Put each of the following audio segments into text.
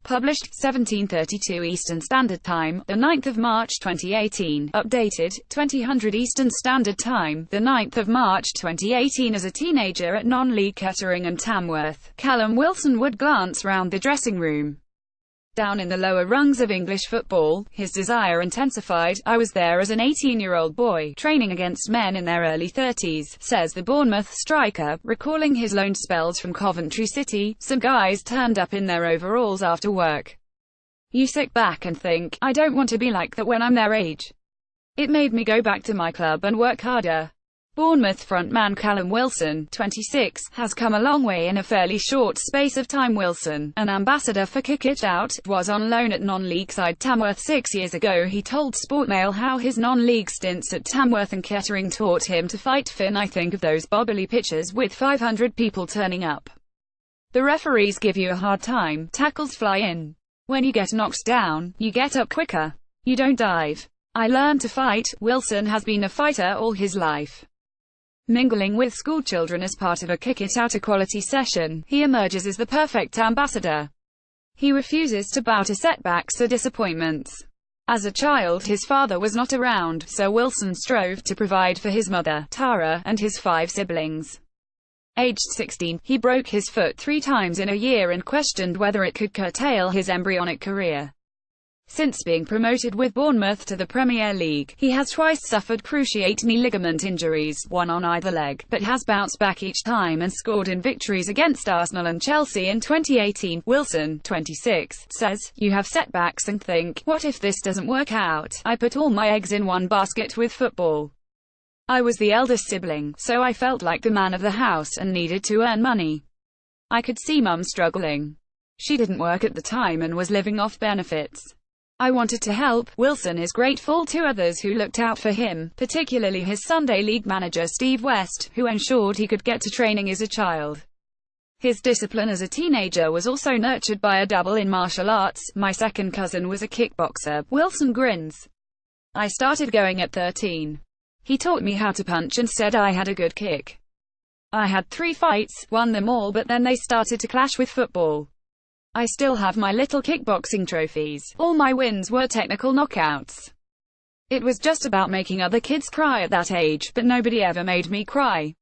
Published, 1732 Eastern Standard Time, the 9th of March 2018. Updated, 2000 Eastern Standard Time, the 9th of March 2018. As a teenager at non-league Kettering and Tamworth, Callum Wilson would glance round the dressing room. Down in the lower rungs of English football, his desire intensified. "I was there as an 18-year-old boy, training against men in their early 30s, says the Bournemouth striker, recalling his loan spells from Coventry City. "Some guys turned up in their overalls after work. You sit back and think, I don't want to be like that when I'm their age. It made me go back to my club and work harder." Bournemouth frontman Callum Wilson, 26, has come a long way in a fairly short space of time. Wilson, an ambassador for Kick It Out, was on loan at non-league side Tamworth 6 years ago. He told Sportmail how his non-league stints at Tamworth and Kettering taught him to fight Finn. "I think of those bobbly pitches with 500 people turning up. The referees give you a hard time, tackles fly in. When you get knocked down, you get up quicker. You don't dive. I learned to fight." Wilson has been a fighter all his life. Mingling with schoolchildren as part of a Kick It Out equality session, he emerges as the perfect ambassador. He refuses to bow to setbacks or disappointments. As a child, his father was not around, so Wilson strove to provide for his mother, Tara, and his 5 siblings. Aged 16, he broke his foot 3 times in a year and questioned whether it could curtail his embryonic career. Since being promoted with Bournemouth to the Premier League, he has twice suffered cruciate knee ligament injuries, one on either leg, but has bounced back each time and scored in victories against Arsenal and Chelsea in 2018. Wilson, 26, says, "You have setbacks and think, what if this doesn't work out? I put all my eggs in one basket with football. I was the eldest sibling, so I felt like the man of the house and needed to earn money. I could see Mum struggling. She didn't work at the time and was living off benefits. I wanted to help." Wilson is grateful to others who looked out for him, particularly his Sunday League manager Steve West, who ensured he could get to training as a child. His discipline as a teenager was also nurtured by a dabble in martial arts. "My second cousin was a kickboxer." Wilson grins. "I started going at 13. He taught me how to punch and said I had a good kick. I had 3 fights, won them all, but then they started to clash with football. I still have my little kickboxing trophies. All my wins were technical knockouts. It was just about making other kids cry at that age, but nobody ever made me cry.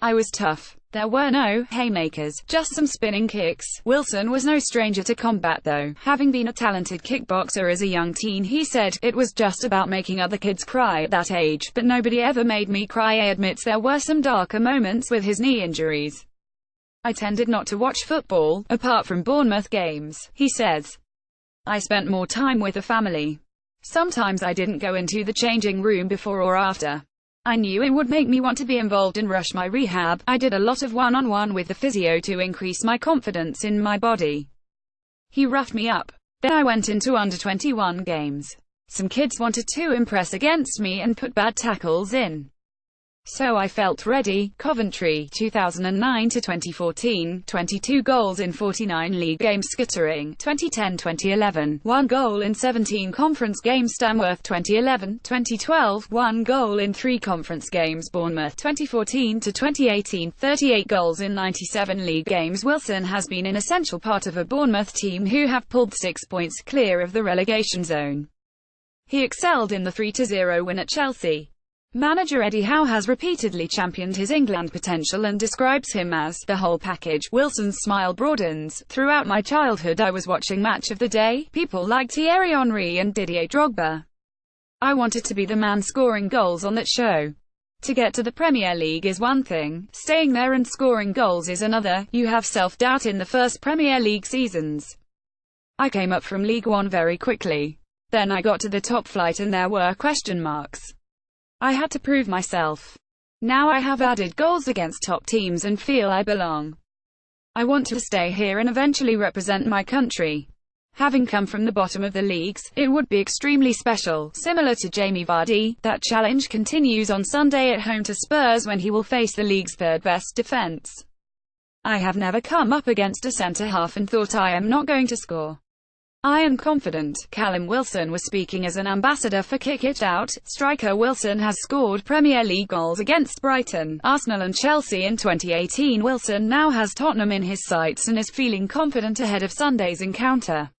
I was tough. There were no haymakers, just some spinning kicks." Wilson was no stranger to combat though. Having been a talented kickboxer as a young teen, he said, "It was just about making other kids cry at that age, but nobody ever made me cry." He admits there were some darker moments with his knee injuries. "I tended not to watch football, apart from Bournemouth games," he says. "I spent more time with the family. Sometimes I didn't go into the changing room before or after. I knew it would make me want to be involved and rush my rehab. I did a lot of one-on-one with the physio to increase my confidence in my body. He roughed me up. Then I went into under-21 games. Some kids wanted to impress against me and put bad tackles in. So I felt ready." Coventry, 2009 to 2014, 22 goals in 49 league games. Kettering, 2010-2011, 1 goal in 17 conference games. Tamworth, 2011-2012, 1 goal in 3 conference games. Bournemouth, 2014 to 2018, 38 goals in 97 league games. Wilson has been an essential part of a Bournemouth team who have pulled 6 points clear of the relegation zone. He excelled in the 3-0 win at Chelsea. Manager Eddie Howe has repeatedly championed his England potential and describes him as the whole package. Wilson's smile broadens. "Throughout my childhood I was watching Match of the Day, people like Thierry Henry and Didier Drogba. I wanted to be the man scoring goals on that show. To get to the Premier League is one thing, staying there and scoring goals is another. You have self-doubt in the first Premier League seasons. I came up from League One very quickly. Then I got to the top flight and there were question marks. I had to prove myself. Now I have added goals against top teams and feel I belong. I want to stay here and eventually represent my country. Having come from the bottom of the leagues, it would be extremely special." Similar to Jamie Vardy, that challenge continues on Sunday at home to Spurs when he will face the league's 3rd best defence. "I have never come up against a centre-half and thought I am not going to score. "I am confident." Callum Wilson was speaking as an ambassador for Kick It Out. Striker Wilson has scored Premier League goals against Brighton, Arsenal and Chelsea in 2018. Wilson now has Tottenham in his sights and is feeling confident ahead of Sunday's encounter.